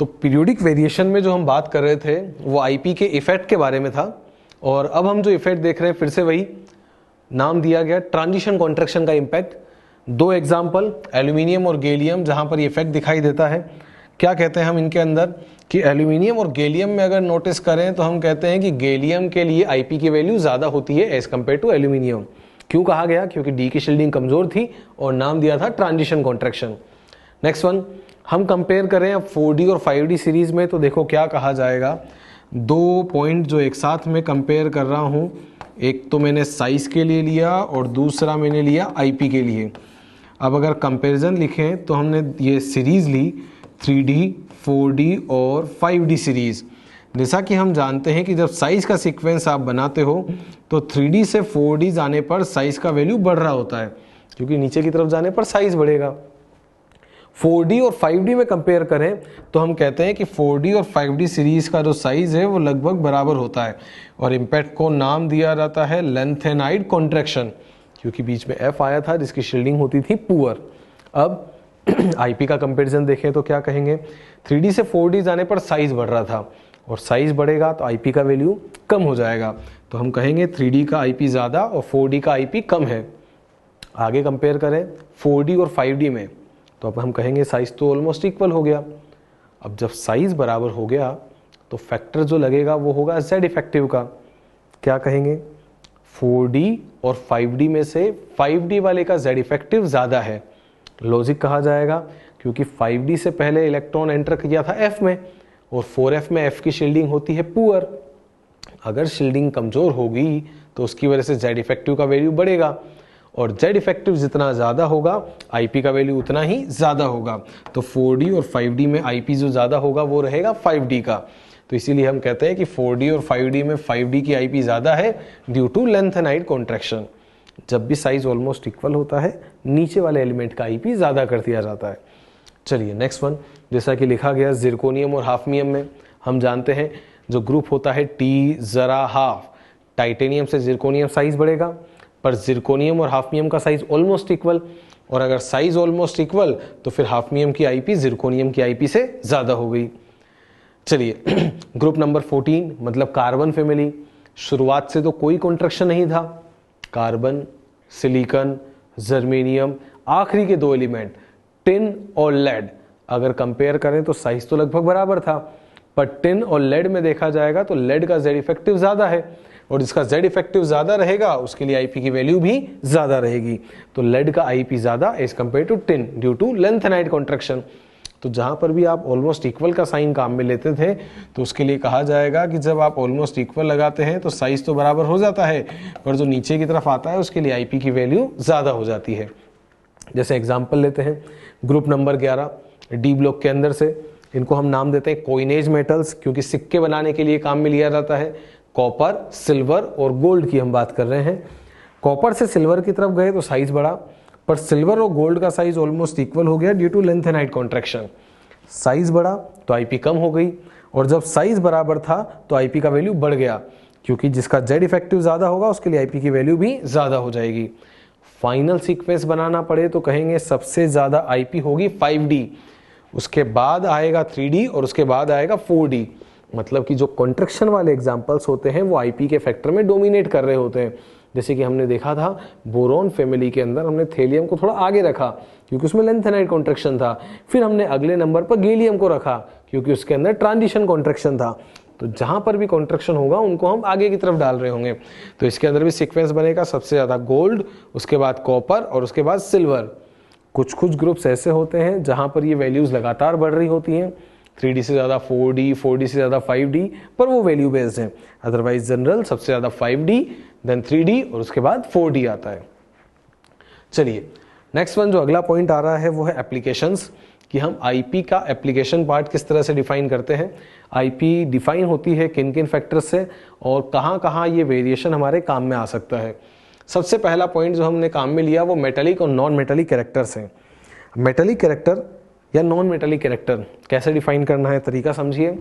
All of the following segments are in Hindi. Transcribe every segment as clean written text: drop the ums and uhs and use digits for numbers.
तो पीरियोडिक वेरिएशन में जो हम बात कर रहे थे वो आईपी के इफेक्ट के बारे में था, और अब हम जो इफेक्ट देख रहे हैं फिर से वही नाम दिया गया ट्रांजिशन कॉन्ट्रैक्शन का इम्पैक्ट। दो एग्जाम्पल एल्यूमिनियम और गैलियम जहां पर ये इफेक्ट दिखाई देता है। क्या कहते हैं हम इनके अंदर कि एल्यूमिनियम और गैलियम में अगर नोटिस करें तो हम कहते हैं कि गैलियम के लिए आईपी की वैल्यू ज्यादा होती है एज कंपेयर टू एल्यूमिनियम। क्यों कहा गया? क्योंकि डी की शील्डिंग कमजोर थी और नाम दिया था ट्रांजिशन कॉन्ट्रैक्शन। नेक्स्ट वन हम कंपेयर करें अब 4D और 5D सीरीज में, तो देखो क्या कहा जाएगा। दो पॉइंट जो एक साथ में कंपेयर कर रहा हूं, एक तो मैंने साइज के लिए लिया और दूसरा मैंने लिया आईपी के लिए। अब अगर कंपैरिजन लिखें तो हमने ये सीरीज ली 3D, 4D और 5D सीरीज। जैसा कि हम जानते हैं कि जब साइज का सीक्वेंस आप बनाते हो तो 3D से 4D जाने पर साइज का वैल्यू बढ़ रहा होता है, क्योंकि नीचे की तरफ जाने पर साइज बढ़ेगा। 4D और 5D में कंपेयर करें तो हम कहते हैं कि 4D और 5D सीरीज का जो साइज है वो लगभग बराबर होता है, और इम्पैक्ट को नाम दिया जाता है लेंथेनाइड कॉन्ट्रैक्शन, क्योंकि बीच में F आया था जिसकी शील्डिंग होती थी पुअर। अब आईपी का कंपैरिजन देखें तो क्या कहेंगे, 3D से 4D जाने पर साइज बढ़ रहा था, और साइज बढ़ेगा तो आईपी का वैल्यू कम हो जाएगा, तो हम कहेंगे 3D का आईपी ज़्यादा और 4D का आईपी कम है। आगे कंपेयर करें 4D और 5D में, तो अब हम कहेंगे साइज तो ऑलमोस्ट इक्वल हो गया। अब जब साइज बराबर हो गया तो फैक्टर जो लगेगा वो होगा Z इफेक्टिव का। क्या कहेंगे, 4D और 5D में से 5D वाले का Z इफेक्टिव ज़्यादा है। लॉजिक कहा जाएगा क्योंकि 5D से पहले इलेक्ट्रॉन एंटर किया था F में, और 4F में F की शील्डिंग होती है पुअर। अगर शील्डिंग कमज़ोर होगी तो उसकी वजह से Z इफेक्टिव का वैल्यू बढ़ेगा, और Z इफेक्टिव जितना ज़्यादा होगा IP का वैल्यू उतना ही ज़्यादा होगा। तो 4D और 5D में IP जो ज़्यादा होगा वो रहेगा 5D का। तो इसीलिए हम कहते हैं कि 4D और 5D में 5D की IP ज़्यादा है ड्यू टू लेंथेनाइड कॉन्ट्रैक्शन। जब भी साइज ऑलमोस्ट इक्वल होता है नीचे वाले एलिमेंट का IP ज़्यादा कर दिया जाता है। चलिए नेक्स्ट वन, जैसा कि लिखा गया जिरकोनियम और हाफनियम में, हम जानते हैं जो ग्रुप होता है T जरा हाफ, टाइटेनियम से जिरकोनियम साइज बढ़ेगा, पर जिरकोनियम और हाफनियम का साइज ऑलमोस्ट इक्वल, और अगर साइज ऑलमोस्ट इक्वल तो फिर हाफनियम की IP जिरकोनियम की IP से ज़्यादा हो गई। चलिए ग्रुप नंबर 14 मतलब कार्बन फैमिली, शुरुआत से तो कोई कॉन्ट्रैक्शन नहीं था। कार्बन, सिलिकॉन, जर्मेनियम, आखिरी के दो एलिमेंट टिन और लेड, अगर कंपेयर करें तो साइज तो लगभग बराबर था, पर टिन और लेड में देखा जाएगा तो लेड का Z इफेक्टिव ज़्यादा है, और जिसका Z इफेक्टिव ज़्यादा रहेगा उसके लिए IP की वैल्यू भी ज़्यादा रहेगी। तो लेड का IP ज़्यादा as compare to tin due to lanthanide contraction. तो जहां पर भी आप ऑलमोस्ट इक्वल का साइन काम में लेते थे तो उसके लिए कहा जाएगा कि जब आप ऑलमोस्ट इक्वल लगाते हैं तो साइज तो बराबर हो जाता है, पर जो नीचे की तरफ आता है उसके लिए IP की वैल्यू ज़्यादा हो जाती है। जैसे एग्जाम्पल लेते हैं ग्रुप नंबर 11 D ब्लॉक के अंदर से, इनको हम नाम देते हैं कोइनेज मेटल्स, क्योंकि सिक्के बनाने के लिए काम में लिया जाता है। कॉपर, सिल्वर और गोल्ड की हम बात कर रहे हैं। कॉपर से सिल्वर की तरफ गए तो साइज बढ़ा, पर सिल्वर और गोल्ड का साइज ऑलमोस्ट इक्वल हो गया due to lanthanide contraction. Size बढ़ा तो IP कम हो गई, और जब साइज बराबर था तो IP का वैल्यू बढ़ गया, क्योंकि जिसका Z इफेक्टिव ज़्यादा होगा उसके लिए IP की वैल्यू भी ज़्यादा हो जाएगी। फाइनल सीक्वेंस बनाना पड़े तो कहेंगे सबसे ज़्यादा IP होगी 5D, उसके बाद आएगा 3D और उसके बाद आएगा 4D। मतलब कि जो कॉन्ट्रैक्शन वाले एग्जाम्पल्स होते हैं वो IP के फैक्टर में डोमिनेट कर रहे होते हैं। जैसे कि हमने देखा था बोरॉन फैमिली के अंदर हमने थेलियम को थोड़ा आगे रखा क्योंकि उसमें लेंथेनाइड कॉन्ट्रैक्शन था, फिर हमने अगले नंबर पर गैलियम को रखा क्योंकि उसके अंदर ट्रांजिशन कॉन्ट्रैक्शन था। तो जहां पर भी कॉन्ट्रैक्शन होगा उनको हम आगे की तरफ डाल रहे होंगे। तो इसके अंदर भी सीक्वेंस बनेगा सबसे ज़्यादा गोल्ड, उसके बाद कॉपर और उसके बाद सिल्वर। कुछ कुछ ग्रुप्स ऐसे होते हैं जहां पर ये वैल्यूज लगातार बढ़ रही होती हैं, 3D से ज़्यादा 4D, 4D से ज़्यादा 5D, पर वो वैल्यू बेस्ड है। अदरवाइज जनरल सबसे ज़्यादा 5D, देन 3D और उसके बाद 4D आता है। चलिए नेक्स्ट वन जो अगला पॉइंट आ रहा है वो है एप्लीकेशंस, कि हम IP का एप्लीकेशन पार्ट किस तरह से डिफाइन करते हैं। IP डिफाइन होती है किन किन फैक्टर्स से और कहाँ कहाँ ये वेरिएशन हमारे काम में आ सकता है। सबसे पहला पॉइंट जो हमने काम में लिया वो मेटेलिक और नॉन मेटेलिक कैरेक्टर्स हैं। मेटेलिक कैरेक्टर या नॉन मेटेलिक कैरेक्टर कैसे डिफाइन करना है, तरीका समझिए।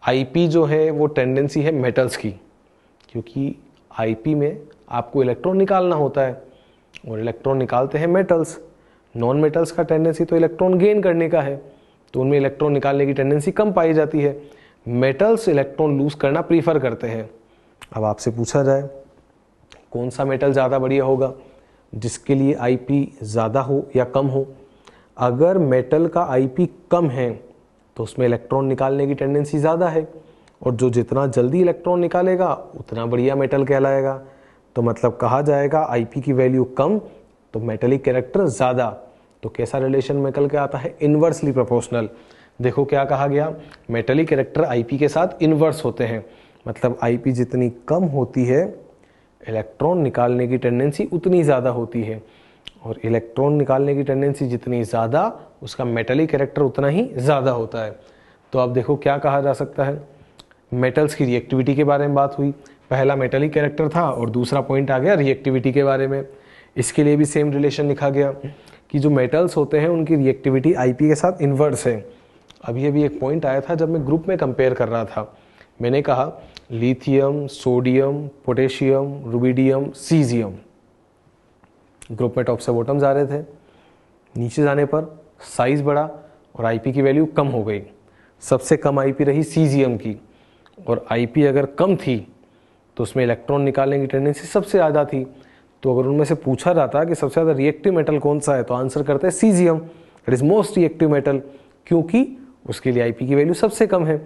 IP जो है वो टेंडेंसी है मेटल्स की, क्योंकि IP में आपको इलेक्ट्रॉन निकालना होता है और इलेक्ट्रॉन निकालते हैं मेटल्स। नॉन मेटल्स का टेंडेंसी तो इलेक्ट्रॉन गेन करने का है, तो उनमें इलेक्ट्रॉन निकालने की टेंडेंसी कम पाई जाती है। मेटल्स इलेक्ट्रॉन लूज करना प्रीफर करते हैं। अब आपसे पूछा जाए कौन सा मेटल ज़्यादा बढ़िया होगा जिसके लिए आईपी ज़्यादा हो या कम हो। अगर मेटल का आईपी कम है तो उसमें इलेक्ट्रॉन निकालने की टेंडेंसी ज़्यादा है, और जो जितना जल्दी इलेक्ट्रॉन निकालेगा उतना बढ़िया मेटल कहलाएगा। तो मतलब कहा जाएगा आईपी की वैल्यू कम तो मेटलिक कैरेक्टर ज़्यादा। तो कैसा रिलेशन निकल के आता है, इन्वर्सली प्रोपोर्शनल। देखो क्या कहा गया, मेटलिक कैरेक्टर आईपी के साथ इन्वर्स होते हैं, मतलब आईपी जितनी कम होती है इलेक्ट्रॉन निकालने की टेंडेंसी उतनी ज़्यादा होती है, और इलेक्ट्रॉन निकालने की टेंडेंसी जितनी ज़्यादा उसका मेटलिक कैरेक्टर उतना ही ज़्यादा होता है। तो अब देखो क्या कहा जा सकता है, मेटल्स की रिएक्टिविटी के बारे में बात हुई। पहला मेटलिक कैरेक्टर था और दूसरा पॉइंट आ गया रिएक्टिविटी के बारे में। इसके लिए भी सेम रिलेशन लिखा गया कि जो मेटल्स होते हैं उनकी रिएक्टिविटी आईपी के साथ इन्वर्स है। अभी अभी एक पॉइंट आया था जब मैं ग्रुप में कंपेयर कर रहा था, मैंने कहा lithium, sodium, potassium, rubidium, caesium group में टॉप से बॉटम जा रहे थे। नीचे जाने पर साइज बढ़ा और आईपी की वैल्यू कम हो गई। सबसे कम आईपी रही सीजियम की, और आईपी अगर कम थी तो उसमें इलेक्ट्रॉन निकालने की टेंडेंसी सबसे ज़्यादा थी। तो अगर उनमें से पूछा जाता कि सबसे ज़्यादा रिएक्टिव मेटल कौन सा है तो आंसर करते हैं caesium, it is most reactive metal, क्योंकि उसके लिए आईपी की वैल्यू सबसे कम है।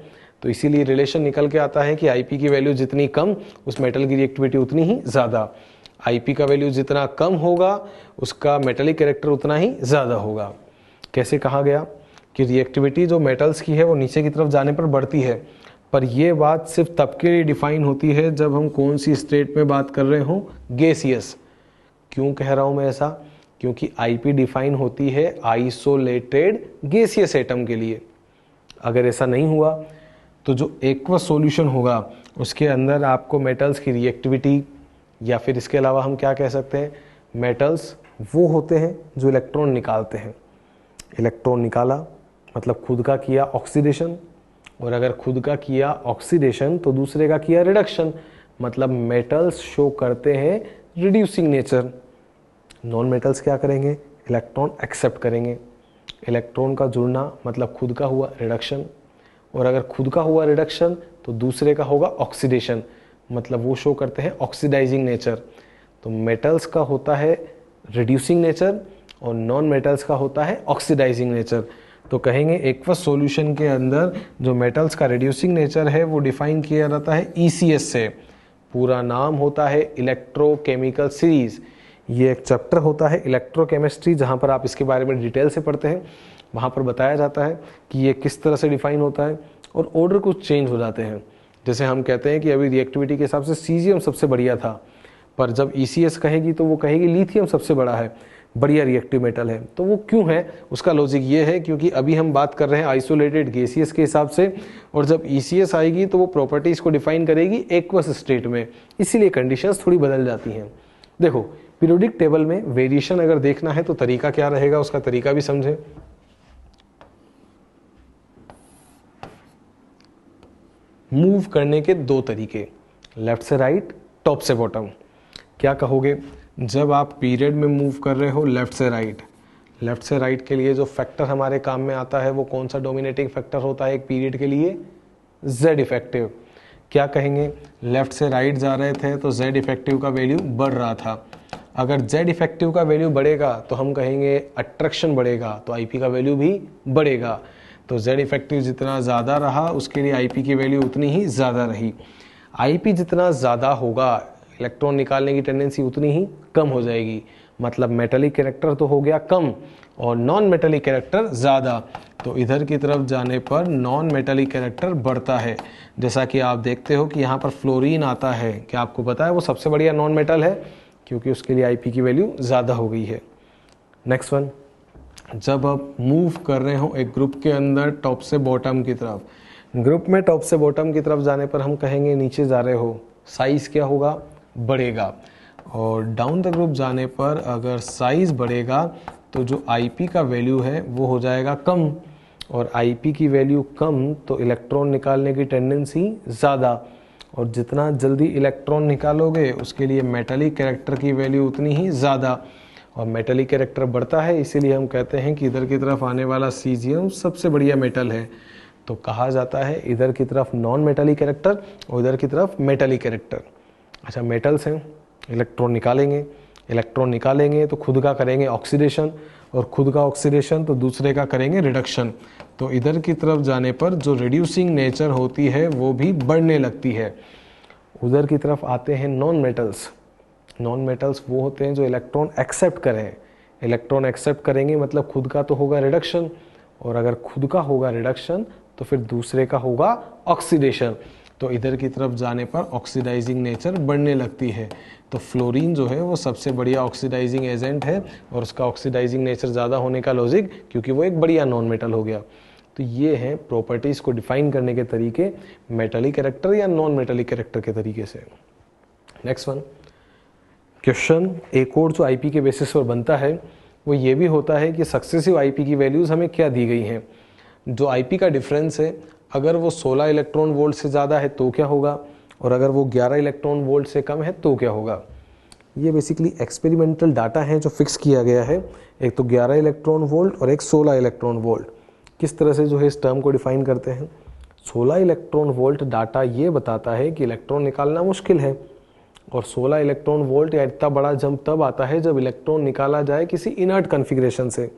तो इसीलिए रिलेशन निकल के आता है कि आईपी की वैल्यू जितनी कम उस मेटल की रिएक्टिविटी उतनी ही ज़्यादा। आईपी का वैल्यू जितना कम होगा उसका मेटलिक कैरेक्टर उतना ही ज़्यादा होगा। कैसे कहा गया कि रिएक्टिविटी जो मेटल्स की है वो नीचे की तरफ जाने पर बढ़ती है, पर यह बात सिर्फ तब के लिए डिफाइन होती है जब हम कौन सी स्टेट में बात कर रहे हों, गैसियस। क्यों कह रहा हूं मैं ऐसा, क्योंकि आईपी डिफाइन होती है आइसोलेटेड गैसियस एटम के लिए। अगर ऐसा नहीं हुआ तो जो एक्वस सॉल्यूशन होगा उसके अंदर आपको मेटल्स की रिएक्टिविटी, या फिर इसके अलावा हम क्या कह सकते हैं, मेटल्स वो होते हैं जो इलेक्ट्रॉन निकालते हैं। इलेक्ट्रॉन निकाला मतलब खुद का किया ऑक्सीडेशन, और अगर खुद का किया ऑक्सीडेशन तो दूसरे का किया रिडक्शन, मतलब मेटल्स शो करते हैं रिड्यूसिंग नेचर। नॉन मेटल्स क्या करेंगे, इलेक्ट्रॉन एक्सेप्ट करेंगे। इलेक्ट्रॉन का जुड़ना मतलब खुद का हुआ रिडक्शन, और अगर खुद का हुआ रिडक्शन तो दूसरे का होगा ऑक्सीडेशन, मतलब वो शो करते हैं ऑक्सीडाइजिंग नेचर। तो मेटल्स का होता है रिड्यूसिंग नेचर और नॉन मेटल्स का होता है ऑक्सीडाइजिंग नेचर। तो कहेंगे एक्वस सॉल्यूशन के अंदर जो मेटल्स का रिड्यूसिंग नेचर है वो डिफाइन किया जाता है ईसीएस से। पूरा नाम होता है इलेक्ट्रोकेमिकल सीरीज। ये एक चैप्टर होता है इलेक्ट्रोकेमिस्ट्री, जहाँ पर आप इसके बारे में डिटेल से पढ़ते हैं। वहाँ पर बताया जाता है कि ये किस तरह से डिफाइन होता है, और ऑर्डर कुछ चेंज हो जाते हैं। जैसे हम कहते हैं कि अभी रिएक्टिविटी के हिसाब से सीजियम सबसे बढ़िया था, पर जब ईसीएस कहेगी तो वो कहेगी लिथियम सबसे बड़ा है, बढ़िया रिएक्टिव मेटल है। तो वो क्यों है, उसका लॉजिक ये है क्योंकि अभी हम बात कर रहे हैं आइसोलेटेड गैसियस के हिसाब से, और जब ईसीएस आएगी तो वो प्रॉपर्टीज को डिफाइन करेगी एक्वस स्टेट में, इसीलिए कंडीशंस थोड़ी बदल जाती हैं। देखो पीरियोडिक टेबल में वेरिएशन अगर देखना है तो तरीका क्या रहेगा, उसका तरीका भी समझें। मूव करने के दो तरीके, लेफ्ट से राइट, टॉप से बॉटम। क्या कहोगे, जब आप पीरियड में मूव कर रहे हो लेफ्ट से राइट के लिए जो फैक्टर हमारे काम में आता है वो कौन सा डोमिनेटिंग फैक्टर होता है एक पीरियड के लिए, जेड इफेक्टिव। क्या कहेंगे, लेफ्ट से राइट जा रहे थे तो जेड इफेक्टिव का वैल्यू बढ़ रहा था। अगर जेड इफेक्टिव का वैल्यू बढ़ेगा तो हम कहेंगे अट्रैक्शन बढ़ेगा, तो आईपी का वैल्यू भी बढ़ेगा। तो जेड इफेक्टिव जितना ज़्यादा रहा उसके लिए आईपी की वैल्यू उतनी ही ज़्यादा रही। आईपी जितना ज़्यादा होगा इलेक्ट्रॉन निकालने की टेंडेंसी उतनी ही कम हो जाएगी, मतलब मेटलिक कैरेक्टर तो हो गया कम और नॉन मेटलिक कैरेक्टर ज़्यादा। तो इधर की तरफ जाने पर नॉन मेटलिक कैरेक्टर बढ़ता है। जैसा कि आप देखते हो कि यहाँ पर फ्लोरीन आता है, क्या आपको पता है वो सबसे बढ़िया नॉन मेटल है क्योंकि उसके लिए आईपी की वैल्यू ज़्यादा हो गई है। नेक्स्ट वन, जब आप मूव कर रहे हो एक ग्रुप के अंदर टॉप से बॉटम की तरफ, ग्रुप में टॉप से बॉटम की तरफ जाने पर हम कहेंगे नीचे जा रहे हो, साइज क्या होगा, बढ़ेगा। और डाउन द ग्रुप जाने पर अगर साइज बढ़ेगा तो जो आईपी का वैल्यू है वो हो जाएगा कम, और आईपी की वैल्यू कम तो इलेक्ट्रॉन निकालने की टेंडेंसी ज़्यादा, और जितना जल्दी इलेक्ट्रॉन निकालोगे उसके लिए मेटलिक कैरेक्टर की वैल्यू उतनी ही ज़्यादा। और मेटलिक कैरेक्टर बढ़ता है, इसीलिए हम कहते हैं कि इधर की तरफ आने वाला सीजियम सबसे बढ़िया मेटल है। तो कहा जाता है इधर की तरफ नॉन मेटलिक कैरेक्टर और इधर की तरफ मेटलिक कैरेक्टर। अच्छा, मेटल्स हैं, इलेक्ट्रॉन निकालेंगे तो खुद का करेंगे ऑक्सीडेशन, और खुद का ऑक्सीडेशन तो दूसरे का करेंगे रिडक्शन। तो इधर की तरफ जाने पर जो रिड्यूसिंग नेचर होती है वो भी बढ़ने लगती है। उधर की तरफ आते हैं नॉन मेटल्स। नॉन मेटल्स वो होते हैं जो इलेक्ट्रॉन एक्सेप्ट करें। इलेक्ट्रॉन एक्सेप्ट करेंगे मतलब खुद का तो होगा रिडक्शन, और अगर खुद का होगा रिडक्शन तो फिर दूसरे का होगा ऑक्सीडेशन। तो इधर की तरफ जाने पर ऑक्सीडाइजिंग नेचर बढ़ने लगती है। तो फ्लोरीन जो है वो सबसे बढ़िया ऑक्सीडाइजिंग एजेंट है, और उसका ऑक्सीडाइजिंग नेचर ज़्यादा होने का लॉजिक क्योंकि वो एक बढ़िया नॉन मेटल हो गया। तो ये हैं प्रॉपर्टीज़ को डिफाइन करने के तरीके, मेटलिक कैरेक्टर या नॉन मेटलिक कैरेक्टर के तरीके से। नेक्स्ट वन क्वेश्चन, एक और जो आईपी के बेसिस पर बनता है वो ये भी होता है कि सक्सेसिव आईपी की वैल्यूज़ हमें क्या दी गई हैं। जो आईपी का डिफरेंस है अगर वो 16 इलेक्ट्रॉन वोल्ट से ज़्यादा है तो क्या होगा, और अगर वो 11 इलेक्ट्रॉन वोल्ट से कम है तो क्या होगा। ये बेसिकली एक्सपेरिमेंटल डाटा है जो फिक्स किया गया है, एक तो 11 इलेक्ट्रॉन वोल्ट और एक 16 इलेक्ट्रॉन वोल्ट। किस तरह से जो है इस टर्म को डिफाइन करते हैं, 16 इलेक्ट्रॉन वोल्ट डाटा ये बताता है कि इलेक्ट्रॉन निकालना मुश्किल है, और 16 इलेक्ट्रॉन वोल्ट या इतना बड़ा जंप तब आता है जब इलेक्ट्रॉन निकाला जाए किसी इनर्ट कन्फिग्रेशन से।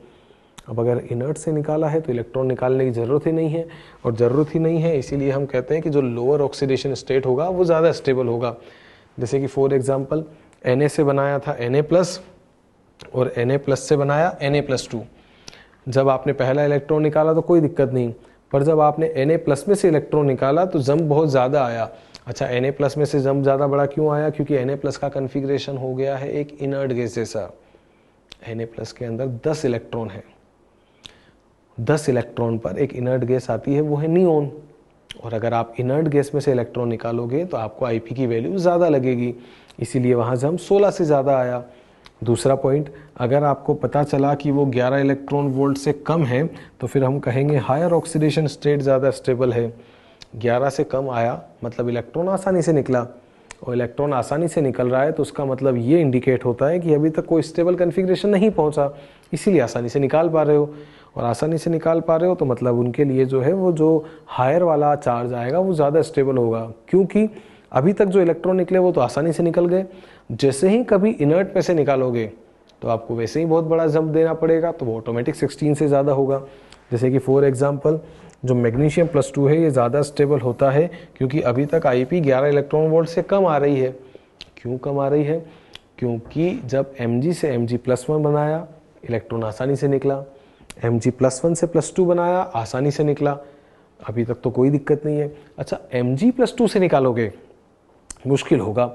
अब अगर इनर्ट से निकाला है तो इलेक्ट्रॉन निकालने की ज़रूरत ही नहीं है, और ज़रूरत ही नहीं है इसीलिए हम कहते हैं कि जो लोअर ऑक्सीडेशन स्टेट होगा वो ज़्यादा स्टेबल होगा। जैसे कि फॉर एग्जांपल Na से बनाया था Na+, और Na+ से बनाया Na+2। जब आपने पहला इलेक्ट्रॉन निकाला तो कोई दिक्कत नहीं, पर जब आपने Na+ में से इलेक्ट्रॉन निकाला तो जंप बहुत ज़्यादा आया। अच्छा, Na+ में से जंप ज़्यादा बड़ा क्यों आया, क्योंकि Na+ का कन्फिग्रेशन हो गया है एक इनर्ट गैस जैसा। Na+ के अंदर 10 इलेक्ट्रॉन है, 10 इलेक्ट्रॉन पर एक इनर्ट गैस आती है वो है नियोन, और अगर आप इनर्ट गैस में से इलेक्ट्रॉन निकालोगे तो आपको आईपी की वैल्यू ज़्यादा लगेगी, इसीलिए वहाँ जंप 16 से ज़्यादा आया। दूसरा पॉइंट, अगर आपको पता चला कि वो 11 इलेक्ट्रॉन वोल्ट से कम है तो फिर हम कहेंगे हायर ऑक्सीडेशन स्टेट ज़्यादा स्टेबल है। 11 से कम आया मतलब इलेक्ट्रॉन आसानी से निकला, और इलेक्ट्रॉन आसानी से निकल रहा है तो उसका मतलब ये इंडिकेट होता है कि अभी तक कोई स्टेबल कन्फिग्रेशन नहीं पहुंचा, इसीलिए आसानी से निकाल पा रहे हो, और आसानी से निकाल पा रहे हो तो मतलब उनके लिए जो है वो जो हायर वाला चार्ज आएगा वो ज़्यादा स्टेबल होगा, क्योंकि अभी तक जो इलेक्ट्रॉन निकले वो तो आसानी से निकल गए। जैसे ही कभी इनर्ट में से निकालोगे तो आपको वैसे ही बहुत बड़ा जंप देना पड़ेगा, तो वो ऑटोमेटिक 16 से ज़्यादा होगा। जैसे कि फॉर एग्जांपल जो मैग्नीशियम+2 है ये ज़्यादा स्टेबल होता है क्योंकि अभी तक आईपी 11 इलेक्ट्रॉन वोल्ट से कम आ रही है। क्यों कम आ रही है, क्योंकि जब Mg से Mg+1 बनाया इलेक्ट्रॉन आसानी से निकला, Mg+1 से +2 बनाया आसानी से निकला, अभी तक तो कोई दिक्कत नहीं है। अच्छा, Mg+2 से निकालोगे मुश्किल होगा।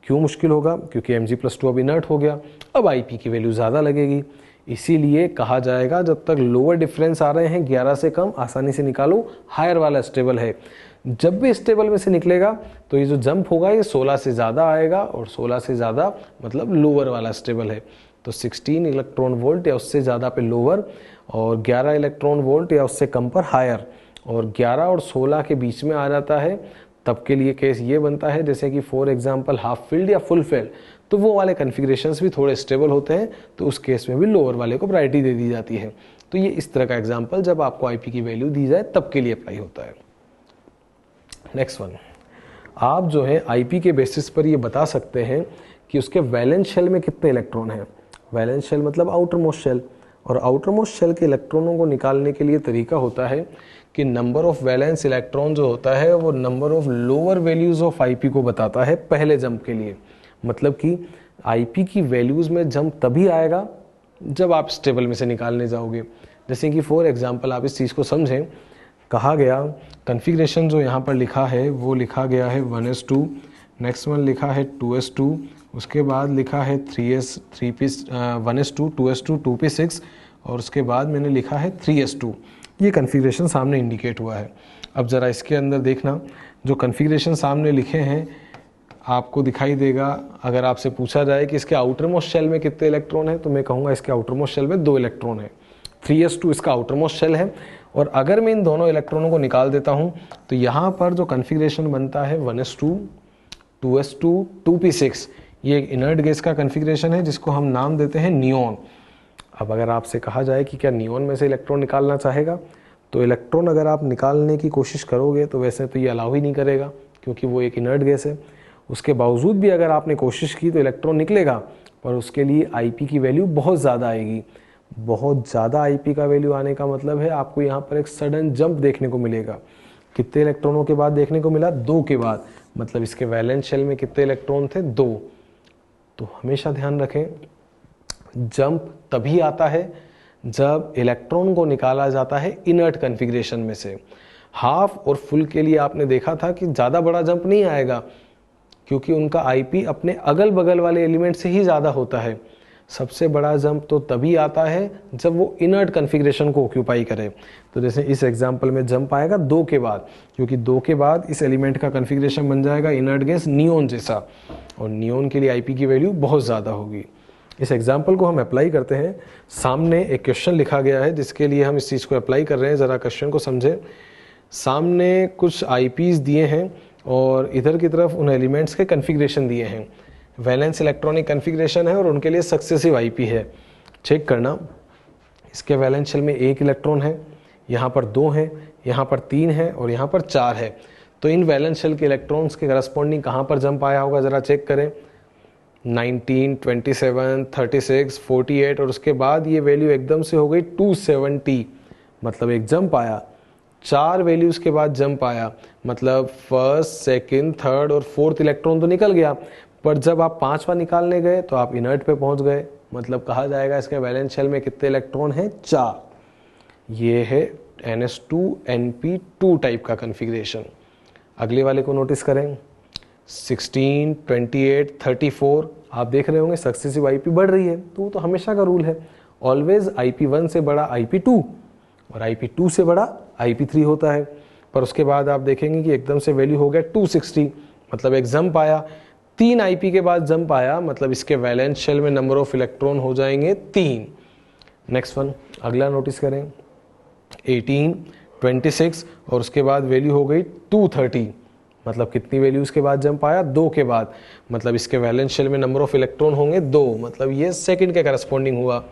क्यों मुश्किल होगा, क्योंकि Mg+2 अब इनर्ट हो गया, अब आईपी की वैल्यू ज़्यादा लगेगी, इसीलिए कहा जाएगा जब तक लोअर डिफरेंस आ रहे हैं 11 से कम आसानी से निकालो, हायर वाला स्टेबल है। जब भी स्टेबल में से निकलेगा तो ये जो जंप होगा ये 16 से ज़्यादा आएगा, और 16 से ज़्यादा मतलब लोअर वाला स्टेबल है। तो 16 इलेक्ट्रॉन वोल्ट या उससे ज़्यादा पे लोअर, और 11 इलेक्ट्रॉन वोल्ट या उससे कम पर हायर, और 11 और 16 के बीच में आ जाता है तब के लिए केस ये बनता है जैसे कि फॉर एग्जांपल हाफ फिल्ड या फुल फिल्ड, तो वो वाले कन्फिग्रेशंस भी थोड़े स्टेबल होते हैं, तो उस केस में भी लोअर वाले को प्रायोरिटी दे दी जाती है। तो ये इस तरह का एग्जांपल जब आपको आईपी की वैल्यू दी जाए तब के लिए अप्लाई होता है। नेक्स्ट वन, आप जो है आईपी के बेसिस पर ये बता सकते हैं कि उसके वैलेंस शेल में कितने इलेक्ट्रॉन हैं। वैलेंस शेल मतलब आउटर मोस्ट शेल, और आउटर मोस्ट शेल के इलेक्ट्रॉनों को निकालने के लिए तरीका होता है कि नंबर ऑफ वैलेंस इलेक्ट्रॉन जो होता है वो number of lower values of IP को बताता है पहले जंप के लिए। मतलब कि आईपी की वैल्यूज में जंप तभी आएगा जब आप स्टेबल में से निकालने जाओगे। जैसे कि फॉर एग्जांपल आप इस चीज़ को समझें, कहा गया कन्फिग्रेशन जो यहाँ पर लिखा है वो लिखा गया है 1s2, नेक्स्ट वन लिखा है 2s2, उसके बाद लिखा है 1s2, 2s2, 2p6, और उसके बाद मैंने लिखा है 3s2। ये कन्फिग्रेशन सामने इंडिकेट हुआ है। अब ज़रा इसके अंदर देखना, जो कन्फिग्रेशन सामने लिखे हैं आपको दिखाई देगा। अगर आपसे पूछा जाए कि इसके आउटर मोस्ट शेल में कितने इलेक्ट्रॉन हैं तो मैं कहूँगा इसके आउटर मोस्ट शेल में 2 इलेक्ट्रॉन है। 3s2 इसका आउटर मोस्ट शेल है, और अगर मैं इन दोनों इलेक्ट्रॉनों को निकाल देता हूँ तो यहाँ पर जो कन्फिग्रेशन बनता है 1s2, 2s2, 2p6, ये एक इनर्ट गैस का कन्फिग्रेशन है जिसको हम नाम देते हैं नियॉन। अब अगर आपसे कहा जाए कि क्या नियॉन में से इलेक्ट्रॉन निकालना चाहेगा, तो इलेक्ट्रॉन अगर आप निकालने की कोशिश करोगे तो वैसे तो ये अलाउ ही नहीं करेगा क्योंकि वो एक इनर्ट गैस है। उसके बावजूद भी अगर आपने कोशिश की तो इलेक्ट्रॉन निकलेगा, पर उसके लिए आईपी की वैल्यू बहुत ज़्यादा आएगी। बहुत ज़्यादा आईपी का वैल्यू आने का मतलब है आपको यहाँ पर एक सडन जंप देखने को मिलेगा। कितने इलेक्ट्रॉनों के बाद देखने को मिला? 2 के बाद। मतलब इसके वैलेंस शेल में कितने इलेक्ट्रॉन थे? 2। तो हमेशा ध्यान रखें, जंप तभी आता है जब इलेक्ट्रॉन को निकाला जाता है इनर्ट कन्फिग्रेशन में से। हाफ और फुल के लिए आपने देखा था कि ज़्यादा बड़ा जंप नहीं आएगा क्योंकि उनका आईपी अपने अगल बगल वाले एलिमेंट से ही ज़्यादा होता है। सबसे बड़ा जंप तो तभी आता है जब वो इनर्ट कन्फिग्रेशन को ऑक्यूपाई करे। तो जैसे इस एग्जांपल में जंप आएगा 2 के बाद, क्योंकि 2 के बाद इस एलिमेंट का कन्फिग्रेशन बन जाएगा इनर्ट गैस नियॉन जैसा, और नियॉन के लिए आईपी की वैल्यू बहुत ज़्यादा होगी। इस एग्जाम्पल को हम अप्लाई करते हैं। सामने एक क्वेश्चन लिखा गया है जिसके लिए हम इस चीज़ को अप्लाई कर रहे हैं। ज़रा क्वेश्चन को समझें। सामने कुछ आईपीज दिए हैं और इधर की तरफ उन एलिमेंट्स के कन्फिग्रेशन दिए हैं। वैलेंस इलेक्ट्रॉनिक कन्फिग्रेशन है और उनके लिए सक्सेसिव आईपी है। चेक करना, इसके वैलेंस शेल में 1 इलेक्ट्रॉन है, यहाँ पर 2 है, यहाँ पर 3 है और यहाँ पर 4 है। तो इन वैलेंस शेल के इलेक्ट्रॉन्स के करस्पॉन्डिंग कहाँ पर जंप आया होगा ज़रा चेक करें। 19, 27, 36, 48 और उसके बाद ये वैल्यू एकदम से हो गई 270। मतलब एक जंप आया। 4 वैल्यूज़ के बाद जंप आया, मतलब फर्स्ट, सेकंड, थर्ड और फोर्थ इलेक्ट्रॉन तो निकल गया, पर जब आप 5वां निकालने गए तो आप इनर्ट पे पहुंच गए। मतलब कहा जाएगा इसके वैलेंस शेल में कितने इलेक्ट्रॉन हैं? 4। ये है NS2 टाइप का कन्फिग्रेशन। अगले वाले को नोटिस करें, 16, 28, 34। आप देख रहे होंगे सक्सेसिव आईपी बढ़ रही है। तो हमेशा का रूल है, ऑलवेज IP1 से बड़ा IP2 और IP2 से बड़ा IP3 होता है। पर उसके बाद आप देखेंगे कि एकदम से वैल्यू हो गया 260, मतलब एक जंप आया। 3 आईपी के बाद जंप आया, मतलब इसके वैलेंस शेल में नंबर ऑफ इलेक्ट्रॉन हो जाएंगे 3। नेक्स्ट वन, अगला नोटिस करें, 18, 26 और उसके बाद वैल्यू हो गई 230। मतलब कितनी वैल्यू उसके बाद जंप आया? 2 के बाद। मतलब इसके वैलेंस शेल में नंबर ऑफ इलेक्ट्रॉन होंगे 2, मतलब ये सेकंड के करस्पॉन्डिंग हुआ।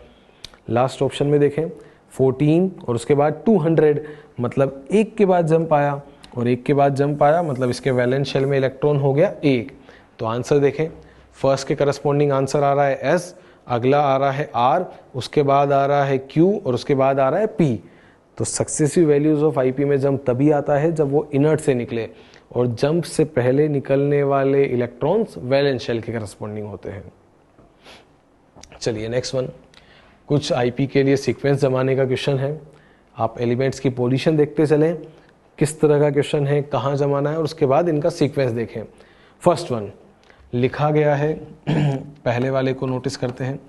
लास्ट ऑप्शन में देखें, 14 और उसके बाद 200, मतलब 1 के बाद जंप आया और 1 के बाद जंप आया, मतलब इसके वैलेंस शेल में इलेक्ट्रॉन हो गया 1। तो आंसर देखें, फर्स्ट के करस्पॉन्डिंग आंसर आ रहा है S, अगला आ रहा है R, उसके बाद आ रहा है Q और उसके बाद आ रहा है P। तो सक्सेसिव वैल्यूज ऑफ आईपी में जंप तभी आता है जब वो इनर्ट से निकले, और जंप से पहले निकलने वाले इलेक्ट्रॉन्स वैलेंस शेल के करस्पॉन्डिंग होते हैं। चलिए नेक्स्ट वन, कुछ आईपी के लिए सीक्वेंस जमाने का क्वेश्चन है। आप एलिमेंट्स की पोजीशन देखते चलें, किस तरह का क्वेश्चन है, कहाँ जमाना है, और उसके बाद इनका सीक्वेंस देखें। फर्स्ट वन लिखा गया है, पहले वाले को नोटिस करते हैं।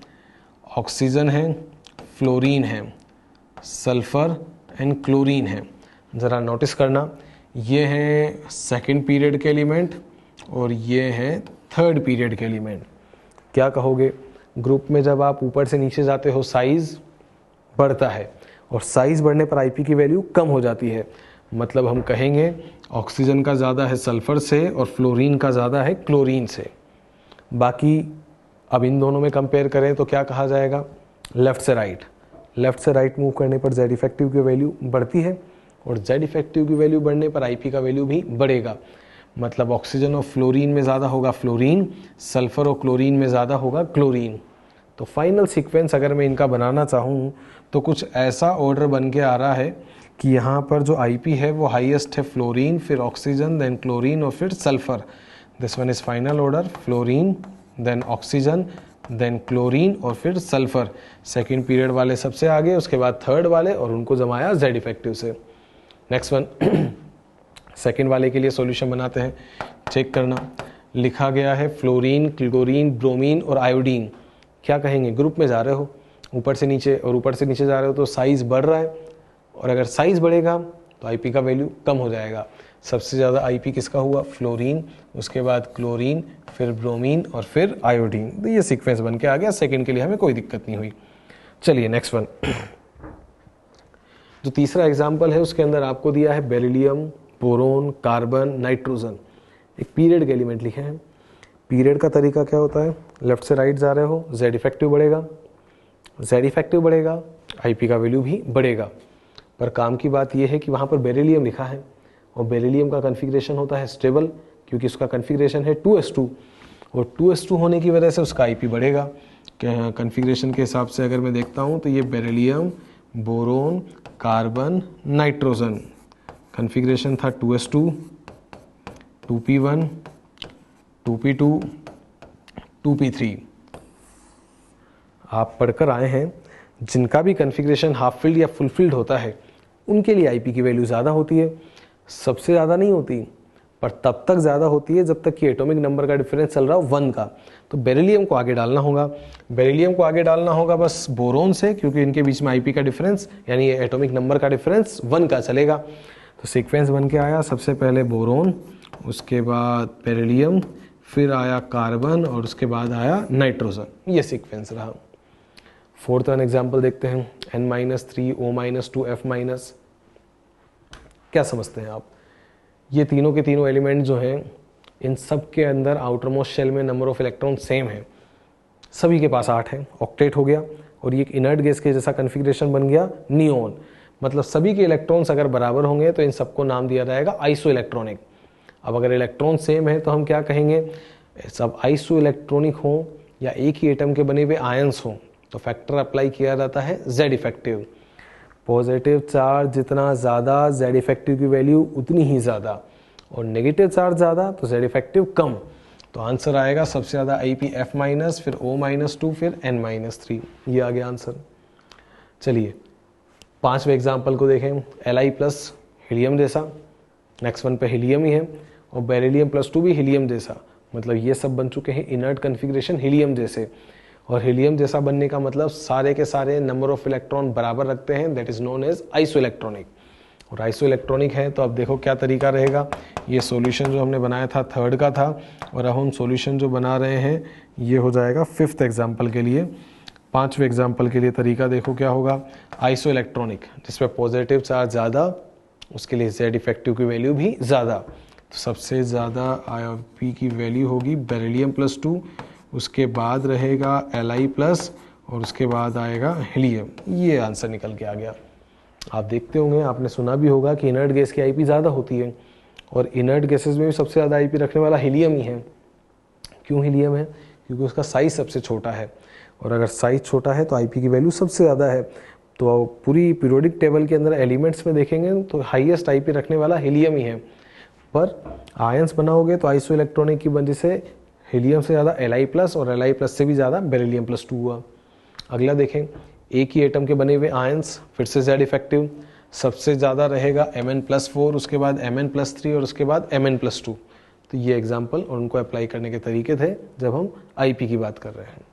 ऑक्सीजन है, फ्लोरीन है, सल्फर एंड क्लोरीन है। ज़रा नोटिस करना, ये हैं सेकंड पीरियड के एलिमेंट और ये हैं थर्ड पीरियड के एलिमेंट। क्या कहोगे? ग्रुप में जब आप ऊपर से नीचे जाते हो साइज़ बढ़ता है और साइज़ बढ़ने पर आईपी की वैल्यू कम हो जाती है। मतलब हम कहेंगे ऑक्सीजन का ज़्यादा है सल्फर से और फ्लोरीन का ज़्यादा है क्लोरीन से। बाकी अब इन दोनों में कंपेयर करें तो क्या कहा जाएगा? लेफ़्ट से राइट। लेफ़्ट से राइट मूव करने पर जेड इफेक्टिव की वैल्यू बढ़ती है और जेड इफेक्टिव की वैल्यू बढ़ने पर आईपी का वैल्यू भी बढ़ेगा। मतलब ऑक्सीजन और फ्लोरीन में ज़्यादा होगा फ्लोरीन, सल्फर और क्लोरीन में ज़्यादा होगा क्लोरीन। तो फाइनल सीक्वेंस अगर मैं इनका बनाना चाहूँ तो कुछ ऐसा ऑर्डर बन के आ रहा है कि यहाँ पर जो आईपी है वो हाईएस्ट है फ्लोरीन, फिर ऑक्सीजन, देन क्लोरीन और फिर sulphur. This one is final order, fluorine then oxygen then chlorine और फिर सल्फर। सेकेंड पीरियड वाले सबसे आगे, उसके बाद थर्ड वाले, और उनको जमाया जेड इफेक्टिव से। नेक्स्ट वन, सेकेंड वाले के लिए सॉल्यूशन बनाते हैं। चेक करना, लिखा गया है फ्लोरीन, क्लोरीन, ब्रोमीन और आयोडीन। क्या कहेंगे? ग्रुप में जा रहे हो ऊपर से नीचे और ऊपर से नीचे जा रहे हो तो साइज़ बढ़ रहा है, और अगर साइज़ बढ़ेगा तो आईपी का वैल्यू कम हो जाएगा। सबसे ज़्यादा आईपी किसका हुआ? फ्लोरीन, उसके बाद क्लोरीन, फिर ब्रोमीन और फिर आयोडीन। तो ये सीक्वेंस बन के आ गया। सेकेंड के लिए हमें कोई दिक्कत नहीं हुई। चलिए नेक्स्ट वन, जो तीसरा एग्जाम्पल है उसके अंदर आपको दिया है बेरिलियम, बोरोन, कार्बन, नाइट्रोजन। एक पीरियड के एलिमेंट लिखे हैं। पीरियड का तरीका क्या होता है, लेफ्ट से राइट जा रहे हो, जेड इफेक्टिव बढ़ेगा, जेड इफेक्टिव बढ़ेगा, आईपी का वैल्यू भी बढ़ेगा। पर काम की बात यह है कि वहाँ पर बेरिलियम लिखा है और बेरिलियम का कन्फिग्रेशन होता है स्टेबल, क्योंकि उसका कन्फिग्रेशन है 2s2 और 2s2 होने की वजह से उसका आईपी बढ़ेगा। कन्फिग्रेशन के हिसाब से अगर मैं देखता हूँ तो ये beryllium, boron, carbon, nitrogen, configuration था 2s2, 2p1, 2p2, 2p3। आप पढ़कर आए हैं जिनका भी कन्फिग्रेशन हाफ फिल्ड या फुल फिल्ड होता है उनके लिए आईपी की वैल्यू ज़्यादा होती है। सबसे ज़्यादा नहीं होती, पर तब तक ज़्यादा होती है जब तक कि एटॉमिक नंबर का डिफरेंस चल रहा हो 1 का। तो बेरिलियम को आगे डालना होगा, बेरिलियम को आगे डालना होगा बस बोरोन से, क्योंकि इनके बीच में आईपी का डिफरेंस यानी एटॉमिक नंबर का डिफरेंस 1 का चलेगा। तो सीक्वेंस बन के आया, सबसे पहले बोरोन, उसके बाद बेरिलियम, फिर आया कार्बन और उसके बाद आया नाइट्रोजन। ये सीक्वेंस रहा। फोर्थ वन एग्जाम्पल देखते हैं, N-3 O-2 F-। क्या समझते हैं आप, ये तीनों के तीनों एलिमेंट जो हैं इन सब के अंदर आउटर मोस्ट शेल में नंबर ऑफ इलेक्ट्रॉन सेम है, सभी के पास 8 है, ऑक्टेट हो गया। और ये एक इनर्ट गैस के जैसा कन्फिग्रेशन बन गया नियोन, मतलब सभी के इलेक्ट्रॉन्स अगर बराबर होंगे तो इन सबको नाम दिया जाएगा आइसो इलेक्ट्रॉनिक। अब अगर इलेक्ट्रॉन सेम है तो हम क्या कहेंगे, सब आइसो इलेक्ट्रॉनिक हों या एक ही एटम के बने हुए आयंस हों तो फैक्टर अप्लाई किया जाता है जेड इफेक्टिव। पॉजिटिव चार्ज जितना ज़्यादा जेड इफेक्टिव की वैल्यू उतनी ही ज़्यादा, और नेगेटिव चार्ज ज़्यादा तो जेड इफेक्टिव कम। तो आंसर आएगा सबसे ज़्यादा आईपी F-, फिर O-2, फिर N-3। ये आ गया आंसर। चलिए 5वें एग्जाम्पल को देखें, Li+ हीलियम जैसा, नेक्स्ट वन पे हीलियम ही है, और बेरिलियम +2 भी हीलियम जैसा, मतलब ये सब बन चुके हैं इनर्ट कन्फिग्रेशन हीलियम जैसे। और हीलियम जैसा बनने का मतलब सारे के सारे नंबर ऑफ इलेक्ट्रॉन बराबर रखते हैं, that is known as isoelectronic. और आइसो इलेक्ट्रॉनिक है तो अब देखो क्या तरीका रहेगा। ये सॉल्यूशन जो हमने बनाया था 3rd का था, और अब हम सॉल्यूशन जो बना रहे हैं ये हो जाएगा 5th एग्जाम्पल के लिए। 5वें एग्जाम्पल के लिए तरीका देखो क्या होगा, आइसो इलेक्ट्रॉनिक जिसपे पॉजिटिव चार्ज ज़्यादा उसके लिए जेड इफेक्टिव की वैल्यू भी ज़्यादा। तो सबसे ज़्यादा आईपी की वैल्यू होगी बेरिलियम +2, उसके बाद रहेगा Li+, और उसके बाद आएगा हीलियम। ये आंसर निकल के आ गया। आप देखते होंगे, आपने सुना भी होगा कि इनर्ट गैस की आईपी ज़्यादा होती है, और इनर्ट गैसेस में भी सबसे ज़्यादा आईपी रखने वाला हीलियम ही है। क्यों हीलियम है, क्योंकि उसका साइज सबसे छोटा है, और अगर साइज छोटा है तो आईपी की वैल्यू सबसे ज़्यादा है। तो पूरी पीरियोडिक टेबल के अंदर एलिमेंट्स में देखेंगे तो हाईएस्ट आईपी रखने वाला हीलियम ही है। पर आयंस बनाओगे तो आइसो इलेक्ट्रॉनिक की वजह से हीलियम से ज़्यादा Li+, और Li+ से भी ज़्यादा बेरिलियम +2 हुआ। अगला देखें, एक ही एटम के बने हुए आयंस, फिर से जेड इफेक्टिव, सबसे ज़्यादा रहेगा Mn+4, उसके बाद Mn+3 और उसके बाद Mn+2। तो ये एग्जाम्पल और उनको अप्लाई करने के तरीके थे जब हम आईपी की बात कर रहे हैं।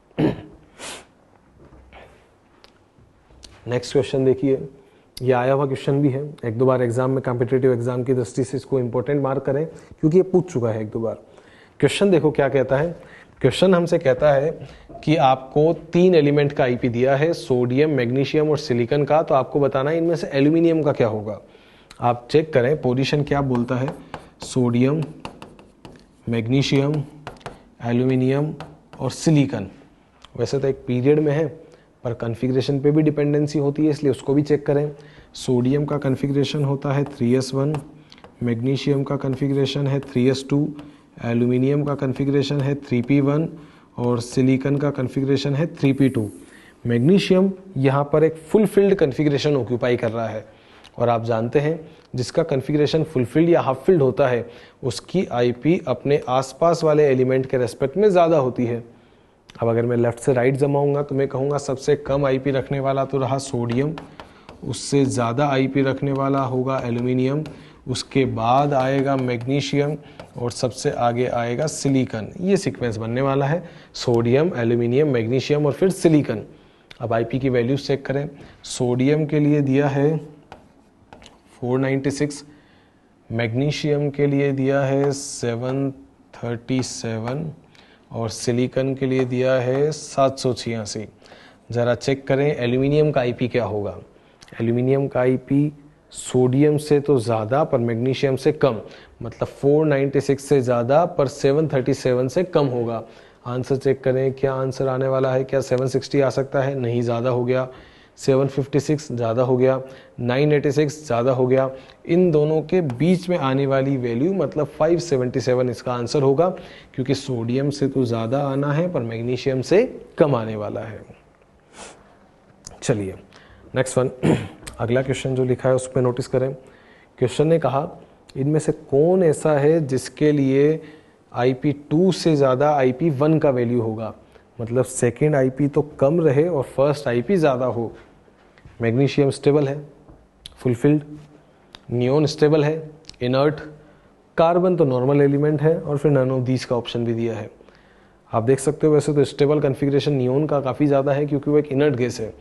नेक्स्ट क्वेश्चन देखिए, ये आया हुआ क्वेश्चन भी है, 1-2 बार एग्जाम में कॉम्पिटिटिव एग्जाम की दृष्टि से इसको इंपॉर्टेंट मार्क करें क्योंकि ये पूछ चुका है 1-2 बार। क्वेश्चन देखो क्या कहता है, क्वेश्चन हमसे कहता है कि आपको 3 एलिमेंट का आईपी दिया है, सोडियम, मैग्नीशियम और सिलिकॉन का, तो आपको बताना है इनमें से एल्यूमिनियम का क्या होगा। आप चेक करें पोजीशन क्या बोलता है, सोडियम, मैग्नीशियम, एल्यूमिनियम और सिलिकॉन। वैसे तो एक पीरियड में है पर कन्फिग्रेशन पे भी डिपेंडेंसी होती है, इसलिए उसको भी चेक करें। सोडियम का कन्फिग्रेशन होता है 3s1, मैग्नीशियम का कन्फिग्रेशन है 3s2, एल्यूमिनियम का कन्फिग्रेशन है 3p1 और सिलिकॉन का कन्फिग्रेशन है 3p2। मैग्नीशियम यहाँ पर एक फुल फिल्ड कन्फिग्रेशन ऑक्यूपाई कर रहा है, और आप जानते हैं जिसका कन्फिग्रेशन फुल फिल्ड या हाफ फिल्ड होता है उसकी आईपी अपने आसपास वाले एलिमेंट के रेस्पेक्ट में ज़्यादा होती है। अब अगर मैं लेफ्ट से राइट जमाऊंगा तो मैं कहूँगा सबसे कम आईपी रखने वाला तो रहा सोडियम, उससे ज़्यादा आईपी रखने वाला होगा एल्यूमिनियम, उसके बाद आएगा मैग्नीशियम और सबसे आगे आएगा सिलिकॉन। ये सीक्वेंस बनने वाला है, सोडियम, एल्यूमिनियम, मैग्नीशियम और फिर सिलिकॉन। अब आईपी की वैल्यूज चेक करें, सोडियम के लिए दिया है 496, मैग्नीशियम के लिए दिया है 737 और सिलिकॉन के लिए दिया है 786। ज़रा चेक करें एल्यूमिनियम का आईपी क्या होगा। एल्यूमिनियम का आईपी सोडियम से तो ज़्यादा पर मैग्नीशियम से कम, मतलब 496 से ज़्यादा पर 737 से कम होगा। आंसर चेक करें, क्या आंसर आने वाला है? क्या 760 आ सकता है? नहीं, ज़्यादा हो गया। 756 ज़्यादा हो गया। 986 ज़्यादा हो गया। इन दोनों के बीच में आने वाली वैल्यू मतलब 577 इसका आंसर होगा, क्योंकि सोडियम से तो ज़्यादा आना है पर मैग्नीशियम से कम आने वाला है। चलिए नेक्स्ट वन अगला क्वेश्चन जो लिखा है उस पर नोटिस करें। क्वेश्चन ने कहा इनमें से कौन ऐसा है जिसके लिए IP2 से ज़्यादा IP1 का वैल्यू होगा, मतलब सेकेंड IP तो कम रहे और फर्स्ट IP ज़्यादा हो। मैग्नीशियम स्टेबल है, फुलफिल्ड, नियोन स्टेबल है, इनर्ट, कार्बन तो नॉर्मल एलिमेंट है, और फिर नन ऑफ दीज का ऑप्शन भी दिया है। आप देख सकते हो वैसे तो स्टेबल कन्फिग्रेशन नियोन का काफ़ी ज़्यादा है क्योंकि वो एक इनर्ट गैस है,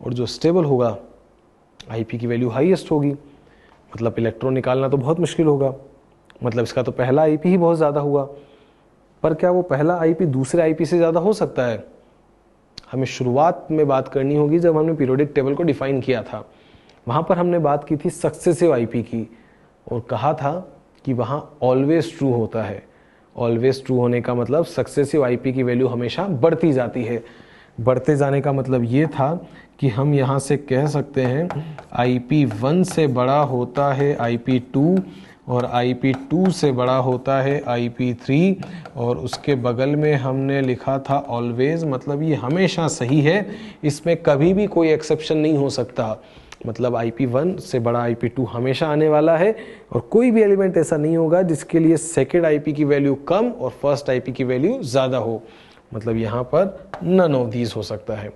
और जो स्टेबल होगा IP की वैल्यू हाईएस्ट होगी, मतलब इलेक्ट्रॉन निकालना तो बहुत मुश्किल होगा, मतलब इसका तो पहला IP ही बहुत ज़्यादा हुआ। पर क्या वो पहला IP दूसरे IP से ज़्यादा हो सकता है? हमें शुरुआत में बात करनी होगी जब हमने पीरियोडिक टेबल को डिफाइन किया था, वहाँ पर हमने बात की थी सक्सेसिव IP की, और कहा था कि वहाँ ऑलवेज ट्रू होता है। ऑलवेज ट्रू होने का मतलब सक्सेसिव IP की वैल्यू हमेशा बढ़ती जाती है। बढ़ते जाने का मतलब ये था कि हम यहाँ से कह सकते हैं IP1 से बड़ा होता है IP2, और IP2 से बड़ा होता है IP3, और उसके बगल में हमने लिखा था ऑलवेज, मतलब ये हमेशा सही है, इसमें कभी भी कोई एक्सेप्शन नहीं हो सकता। मतलब IP1 से बड़ा IP2 हमेशा आने वाला है, और कोई भी एलिमेंट ऐसा नहीं होगा जिसके लिए सेकेंड IP की वैल्यू कम और फर्स्ट IP की वैल्यू ज़्यादा हो, मतलब यहाँ पर नन ऑफ दीज हो सकता है।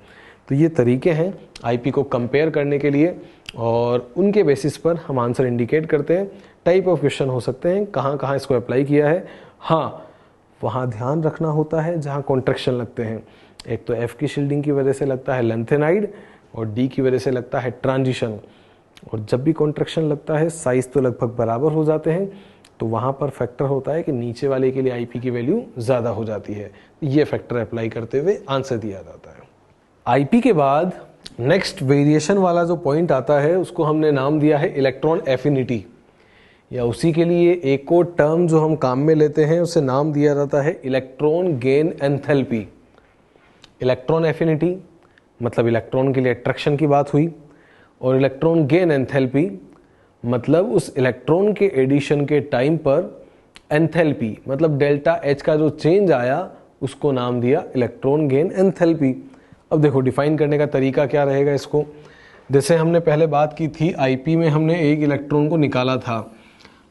तो ये तरीके हैं IP को कंपेयर करने के लिए, और उनके बेसिस पर हम आंसर इंडिकेट करते हैं। टाइप ऑफ क्वेश्चन हो सकते हैं, कहाँ कहाँ इसको अप्लाई किया है। हाँ, वहाँ ध्यान रखना होता है जहाँ कॉन्ट्रैक्शन लगते हैं। एक तो F की शील्डिंग की वजह से लगता है लेंथेनाइड, और D की वजह से लगता है ट्रांजिशन, और जब भी कॉन्ट्रैक्शन लगता है साइज तो लगभग बराबर हो जाते हैं, तो वहाँ पर फैक्टर होता है कि नीचे वाले के लिए IP की वैल्यू ज़्यादा हो जाती है। ये फैक्टर अप्लाई करते हुए आंसर दिया जाता है। IP के बाद नेक्स्ट वेरिएशन वाला जो पॉइंट आता है उसको हमने नाम दिया है इलेक्ट्रॉन एफिनिटी, या उसी के लिए एक और टर्म जो हम काम में लेते हैं उसे नाम दिया जाता है electron gain enthalpy. Electron affinity मतलब इलेक्ट्रॉन के लिए अट्रैक्शन की बात हुई, और इलेक्ट्रॉन गेन एंथैल्पी मतलब उस इलेक्ट्रॉन के एडिशन के टाइम पर एंथैल्पी मतलब डेल्टा H का जो चेंज आया उसको नाम दिया इलेक्ट्रॉन गेन एंथैल्पी। अब देखो डिफाइन करने का तरीका क्या रहेगा इसको। जैसे हमने पहले बात की थी IP में हमने एक इलेक्ट्रॉन को निकाला था,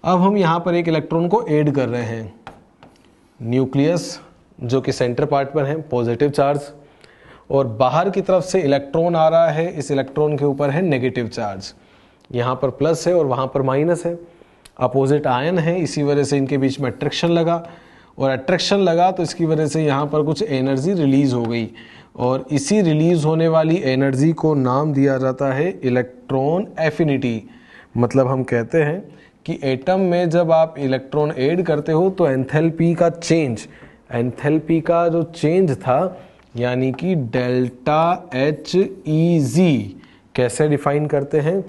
अब हम यहाँ पर एक इलेक्ट्रॉन को ऐड कर रहे हैं। न्यूक्लियस जो कि सेंटर पार्ट पर है पॉजिटिव चार्ज, और बाहर की तरफ से इलेक्ट्रॉन आ रहा है, इस इलेक्ट्रॉन के ऊपर है नेगेटिव चार्ज। यहाँ पर प्लस है और वहाँ पर माइनस है, अपोजिट आयन है, इसी वजह से इनके बीच में अट्रैक्शन लगा, और अट्रैक्शन लगा तो इसकी वजह से यहाँ पर कुछ एनर्जी रिलीज हो गई, और इसी रिलीज होने वाली एनर्जी को नाम दिया जाता है इलेक्ट्रॉन एफिनिटी। मतलब हम कहते हैं कि एटम में जब आप इलेक्ट्रॉन ऐड करते हो तो एंथैल्पी का चेंज, एंथैल्पी का जो चेंज था यानी कि डेल्टा HEG कैसे डिफाइन करते हैं,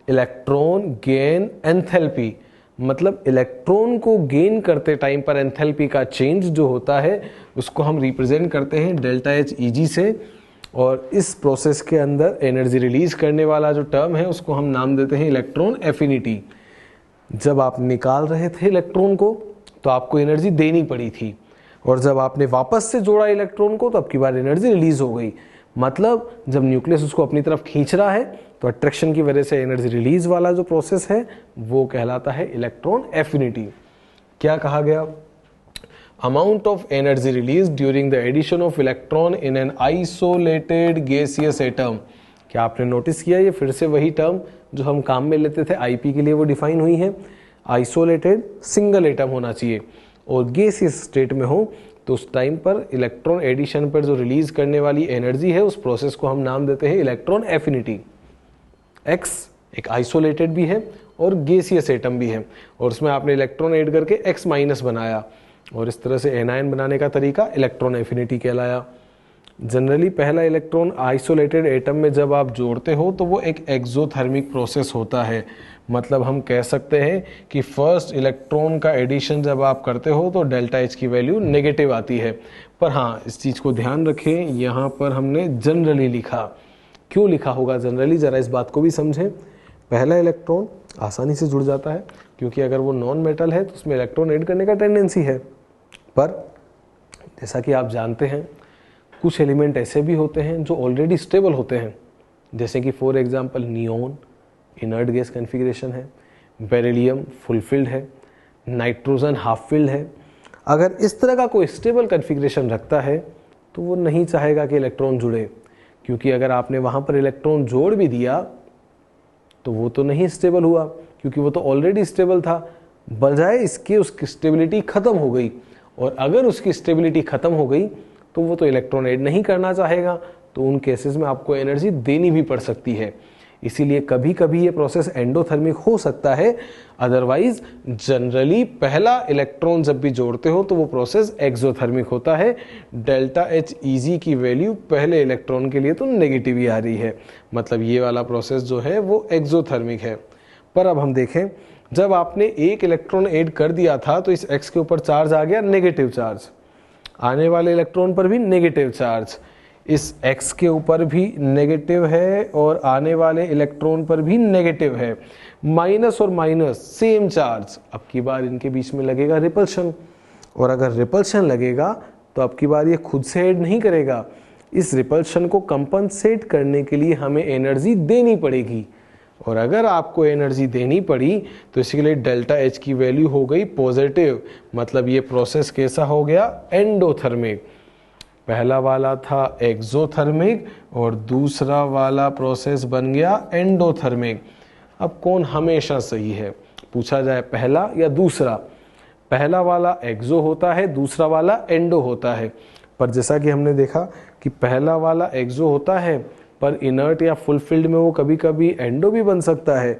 इलेक्ट्रॉन गेन एंथैल्पी, मतलब इलेक्ट्रॉन को गेन करते टाइम पर एंथैल्पी का चेंज जो होता है उसको हम रिप्रेजेंट करते हैं डेल्टा HEG से, और इस प्रोसेस के अंदर एनर्जी रिलीज करने वाला जो टर्म है उसको हम नाम देते हैं इलेक्ट्रॉन एफिनिटी। जब आप निकाल रहे थे इलेक्ट्रॉन को तो आपको एनर्जी देनी पड़ी थी, और जब आपने वापस से जोड़ा इलेक्ट्रॉन को तो अब की बार एनर्जी रिलीज हो गई। मतलब जब न्यूक्लियस उसको अपनी तरफ खींच रहा है तो अट्रैक्शन की वजह से एनर्जी रिलीज वाला जो प्रोसेस है वो कहलाता है इलेक्ट्रॉन एफिनिटी। क्या कहा गया, amount of energy release during the addition of electron in an isolated gaseous atom. क्या आपने नोटिस किया, ये फिर से वही टर्म जो हम काम में लेते थे IP के लिए वो डिफाइन हुई है। आइसोलेटेड सिंगल एटम होना चाहिए, और गैसियस स्टेट में हो तो उस टाइम पर इलेक्ट्रॉन एडिशन पर जो रिलीज करने वाली एनर्जी है उस प्रोसेस को हम नाम देते हैं इलेक्ट्रॉन एफिनिटी। X एक आइसोलेटेड भी है और गैसियस एटम भी है, और उसमें आपने इलेक्ट्रॉन ऐड करके X- बनाया, और इस तरह से एनायन बनाने का तरीका इलेक्ट्रॉन एफिनिटी कहलाया। जनरली पहला इलेक्ट्रॉन आइसोलेटेड एटम में जब आप जोड़ते हो तो वो एक एक्सोथर्मिक प्रोसेस होता है। मतलब हम कह सकते हैं कि फर्स्ट इलेक्ट्रॉन का एडिशन जब आप करते हो तो डेल्टा एच की वैल्यू नेगेटिव आती है। पर हाँ, इस चीज़ को ध्यान रखें, यहाँ पर हमने जनरली लिखा। क्यों लिखा होगा जनरली, ज़रा इस बात को भी समझें। पहला इलेक्ट्रॉन आसानी से जुड़ जाता है क्योंकि अगर वो नॉन मेटल है तो उसमें इलेक्ट्रॉन ऐड करने का टेंडेंसी है। पर जैसा कि आप जानते हैं कुछ एलिमेंट ऐसे भी होते हैं जो ऑलरेडी स्टेबल होते हैं, जैसे कि for example neon inert gas configuration है, बेरिलियम फुलफिल्ड है, नाइट्रोजन हाफ फिल्ड है। अगर इस तरह का कोई स्टेबल कॉन्फ़िगरेशन रखता है तो वो नहीं चाहेगा कि इलेक्ट्रॉन जुड़े, क्योंकि अगर आपने वहाँ पर इलेक्ट्रॉन जोड़ भी दिया तो वो तो नहीं स्टेबल हुआ क्योंकि वो तो ऑलरेडी स्टेबल था। बजाय इसके उसकी स्टेबिलिटी ख़त्म हो गई, और अगर उसकी स्टेबिलिटी ख़त्म हो गई तो वो तो इलेक्ट्रॉन ऐड नहीं करना चाहेगा, तो उन केसेस में आपको एनर्जी देनी भी पड़ सकती है। इसीलिए कभी कभी ये प्रोसेस एंडोथर्मिक हो सकता है। अदरवाइज जनरली पहला इलेक्ट्रॉन जब भी जोड़ते हो तो वो प्रोसेस एक्सोथर्मिक होता है। डेल्टा एच ईजी की वैल्यू पहले इलेक्ट्रॉन के लिए तो नेगेटिव ही आ रही है, मतलब ये वाला प्रोसेस जो है वो एक्सोथर्मिक है। पर अब हम देखें, जब आपने एक इलेक्ट्रॉन ऐड कर दिया था तो इस एक्स के ऊपर चार्ज आ गया नेगेटिव चार्ज, आने वाले इलेक्ट्रॉन पर भी नेगेटिव चार्ज, इस x के ऊपर भी नेगेटिव है और आने वाले इलेक्ट्रॉन पर भी नेगेटिव है। माइनस और माइनस सेम चार्ज, अब की बार इनके बीच में लगेगा रिपल्शन, और अगर रिपल्शन लगेगा तो अब की बार ये खुद से ऐड नहीं करेगा। इस रिपल्शन को कंपनसेट करने के लिए हमें एनर्जी देनी पड़ेगी, और अगर आपको एनर्जी देनी पड़ी तो इसके लिए डेल्टा एच की वैल्यू हो गई पॉजिटिव। मतलब ये प्रोसेस कैसा हो गया, एंडोथर्मिक। पहला वाला था एक्सोथर्मिक और दूसरा वाला प्रोसेस बन गया एंडोथर्मिक। अब कौन हमेशा सही है, पूछा जाए पहला या दूसरा। पहला वाला एक्सो होता है, दूसरा वाला एंडो होता है। पर जैसा कि हमने देखा कि पहला वाला एक्सो होता है, पर इनर्ट या फुलफिल्ड में वो कभी कभी एंडो भी बन सकता है।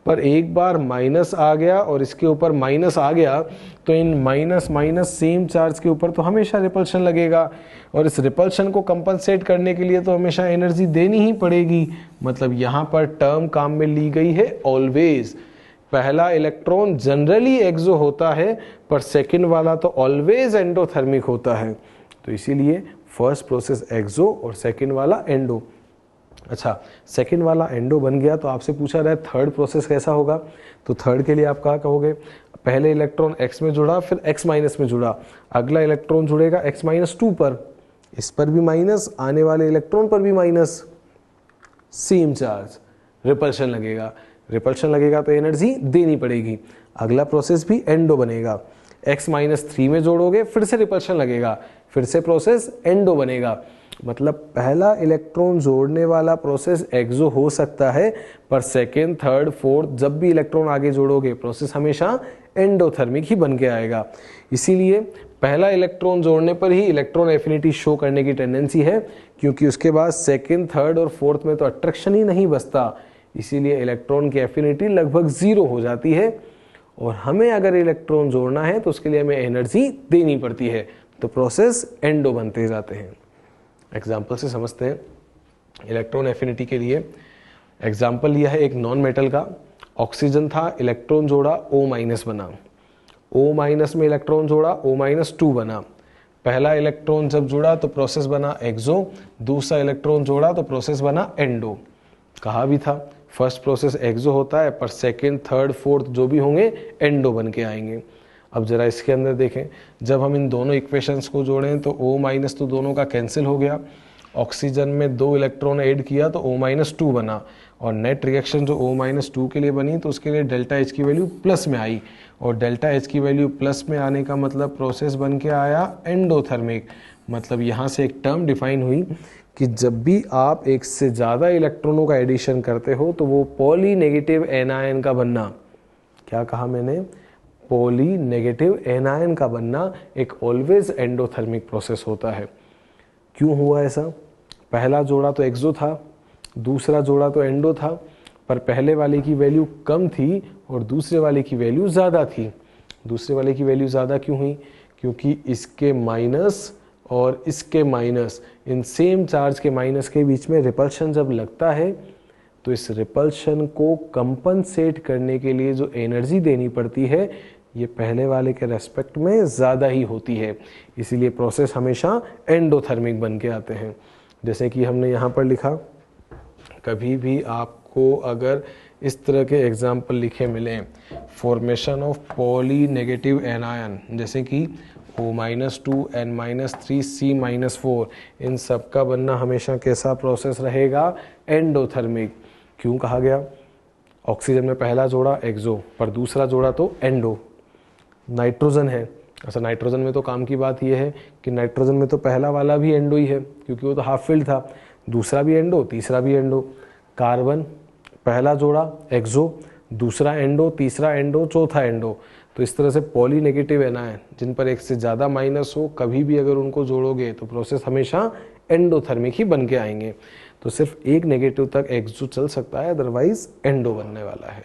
पर एक बार माइनस आ गया और इसके ऊपर माइनस आ गया तो इन माइनस माइनस सेम चार्ज के ऊपर तो हमेशा रिपल्शन लगेगा, और इस रिपल्शन को कंपनसेट करने के लिए तो हमेशा एनर्जी देनी ही पड़ेगी। मतलब यहाँ पर टर्म काम में ली गई है ऑलवेज। पहला इलेक्ट्रॉन जनरली एक्सो होता है, पर सेकंड वाला तो ऑलवेज एंडोथर्मिक होता है। तो इसीलिए फर्स्ट प्रोसेस एक्सो और सेकंड वाला एंडो। अच्छा, सेकंड वाला एंडो बन गया तो आपसे पूछा रहा है थर्ड प्रोसेस कैसा होगा। तो थर्ड के लिए आप क्या कहोगे, पहले इलेक्ट्रॉन x में जुड़ा, फिर x माइनस में जुड़ा, अगला इलेक्ट्रॉन जुड़ेगा x माइनस 2 पर, इस पर भी माइनस, आने वाले इलेक्ट्रॉन पर भी माइनस, सेम चार्ज, रिपल्शन लगेगा। रिपल्शन लगेगा तो एनर्जी देनी पड़ेगी। अगला प्रोसेस भी एंडो बनेगा, x माइनस 3 में जोड़ोगे, फिर से रिपल्शन लगेगा, फिर से प्रोसेस एंडो बनेगा। मतलब पहला इलेक्ट्रॉन जोड़ने वाला प्रोसेस एक्सो हो सकता है, पर सेकेंड, थर्ड, फोर्थ जब भी इलेक्ट्रॉन आगे जोड़ोगे प्रोसेस हमेशा एंडोथर्मिक ही बन के आएगा। इसीलिए पहला इलेक्ट्रॉन जोड़ने पर ही इलेक्ट्रॉन एफिनिटी शो करने की टेंडेंसी है, क्योंकि उसके बाद सेकेंड, थर्ड और फोर्थ में तो अट्रैक्शन ही नहीं बचता। इसीलिए इलेक्ट्रॉन की एफिनिटी लगभग 0 हो जाती है, और हमें अगर इलेक्ट्रॉन जोड़ना है तो उसके लिए हमें एनर्जी देनी पड़ती है, तो प्रोसेस एंडो बनते जाते हैं। एग्जाम्पल से समझते हैं। इलेक्ट्रॉन एफिनिटी के लिए एग्जाम्पल लिया है एक नॉन मेटल का। ऑक्सीजन था, इलेक्ट्रॉन जोड़ा, O माइनस बना, O माइनस में इलेक्ट्रॉन जोड़ा, O माइनस 2 बना। पहला इलेक्ट्रॉन जब जुड़ा तो प्रोसेस बना एक्सो, दूसरा इलेक्ट्रॉन जोड़ा तो प्रोसेस बना एंडो। कहा भी था फर्स्ट प्रोसेस एक्सो होता है, पर सेकेंड, थर्ड, फोर्थ जो भी होंगे एंडो बन के आएंगे। अब जरा इसके अंदर देखें, जब हम इन दोनों इक्वेशंस को जोड़ें तो O माइनस तो दोनों का कैंसिल हो गया। ऑक्सीजन में 2 इलेक्ट्रॉन ऐड किया तो O माइनस 2 बना, और नेट रिएक्शन जो O माइनस 2 के लिए बनी तो उसके लिए डेल्टा H की वैल्यू प्लस में आई, और डेल्टा H की वैल्यू प्लस में आने का मतलब प्रोसेस बन के आया एंडोथर्मिक। मतलब यहाँ से एक टर्म डिफाइन हुई कि जब भी आप एक से ज़्यादा इलेक्ट्रॉनों का एडिशन करते हो तो वो पॉली नेगेटिव एनायन का बनना, क्या कहा मैंने, पॉली नेगेटिव एनायन का बनना एक ऑलवेज एंडोथर्मिक प्रोसेस होता है। क्यों हुआ ऐसा, पहला जोड़ा तो एक्सो था, दूसरा जोड़ा तो एंडो था, पर पहले वाले की वैल्यू कम थी और दूसरे वाले की वैल्यू ज़्यादा थी। दूसरे वाले की वैल्यू ज़्यादा क्यों हुई, क्योंकि इसके माइनस और इसके माइनस, इन सेम चार्ज के माइनस के बीच में रिपल्शन जब लगता है तो इस रिपल्शन को कंपनसेट करने के लिए जो एनर्जी देनी पड़ती है ये पहले वाले के रेस्पेक्ट में ज़्यादा ही होती है, इसीलिए प्रोसेस हमेशा एंडोथर्मिक बन के आते हैं। जैसे कि हमने यहाँ पर लिखा, कभी भी आपको अगर इस तरह के एग्जाम्पल लिखे मिलें, formation of poly negative anion, जैसे कि O-2 N-3 C-4, इन सब का बनना हमेशा कैसा प्रोसेस रहेगा? एंडोथर्मिक। क्यों कहा गया? ऑक्सीजन में पहला जोड़ा एक्सो, पर दूसरा जोड़ा तो एंडो। नाइट्रोजन है, अच्छा नाइट्रोजन में तो काम की बात यह है कि नाइट्रोजन में तो पहला वाला भी एंडो ही है क्योंकि वो तो हाफ फिल्ड था, दूसरा भी एंडो, तीसरा भी एंडो। कार्बन पहला जोड़ा एक्सो, दूसरा एंडो, तीसरा एंडो, चौथा एंडो। तो इस तरह से पॉली नेगेटिव एनायन जिन पर एक से ज़्यादा माइनस हो, कभी भी अगर उनको जोड़ोगे तो प्रोसेस हमेशा एंडोथर्मिक ही बन के आएंगे। तो सिर्फ एक नेगेटिव तक एक्सो चल सकता है, अदरवाइज एंडो बनने वाला है।